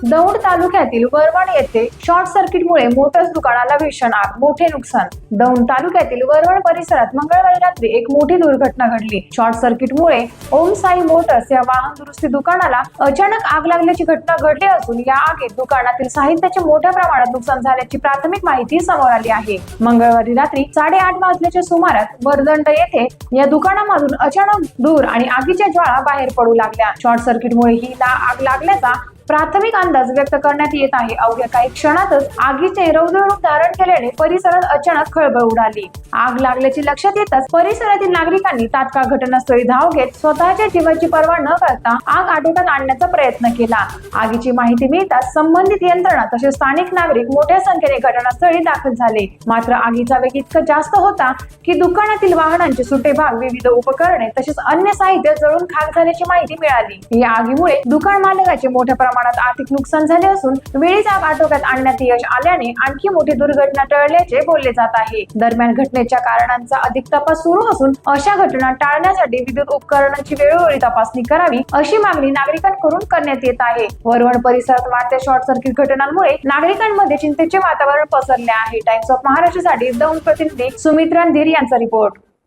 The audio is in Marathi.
दौंड तालुक्यातील वरवण येथे शॉर्ट सर्किटमुळे मोटर्स दुकानाला भीषण आग, मोठे नुकसान। दौंड तालुक्यातील वरवण परिसरात मंगळवारी रात्री एक मोठी दुर्घटना घडली। शॉर्ट सर्किटमुळे ओम साई मोटर्स या वाहन दुरुस्ती दुकानाला अचानक आग लागल्याची घटना घडली असून या आगीत दुकानातील साहित्याचे मोठ्या प्रमाणात नुकसान झाल्याची प्राथमिक माहिती समोर आली आहे। मंगळवारी रात्री 8:30 वाजल्याच्या सुमारास वरदंड येथे या दुकानामधून अचानक धूर आणि आगीच्या ज्वाळा बाहेर पडू लागल्या। शॉर्ट सर्किटमुळे ही आग लागल्याचा प्राथमिक अंदाज व्यक्त करण्यात येत आहे। अवघ्या काही क्षणातच आगीचे रौद्र रूप धारण केल्याने परिसरात अचानक खळबळ उडाली। आग लागल्याचे लक्षात येताच परिसरातील नागरिकांनी तात्काळ घटनास्थळी धाव घेत स्वतःच्या जीवाची पर्वा न करता आग आटोक्यात आणण्याचा प्रयत्न केला। आगीची माहिती मिळताच संबंधित यंत्रणा तसेच स्थानिक नागरिक मोठ्या संख्येने घटनास्थळी दाखल झाले। मात्र आगीचा वेग इतका जास्त होता की दुकानातील वाहनांचे सुटे भाग, विविध उपकरणे तसेच अन्य साहित्य जळून खाक झाल्याची माहिती मिळाली। या आगीमुळे दुकान मालकाचे मोठ्या प्रमाणात आर्थिक नुकसान झाले असून वेळीच आग आटोक्यात आणण्यात यश आल्याने आणखी मोठी दुर्घटना टळल्याचे बोलले जात आहे। दरम्यान घटनेच्या कारणांचा अधिक तपास सुरू असून अशा घटना टाळण्यासाठी विद्युत उपकरणांची वेळोवेळी तपासणी करावी अशी मागणी नागरिकांकडून करण्यात येत आहे। वरवण परिसरात वाढत्या शॉर्ट सर्किट घटनांमुळे नागरिकांमध्ये चिंतेचे वातावरण पसरले आहे। टाइम्स ऑफ महाराष्ट्रासाठी दौंड प्रतिनिधी सुमित रणधीर यांचा रिपोर्ट।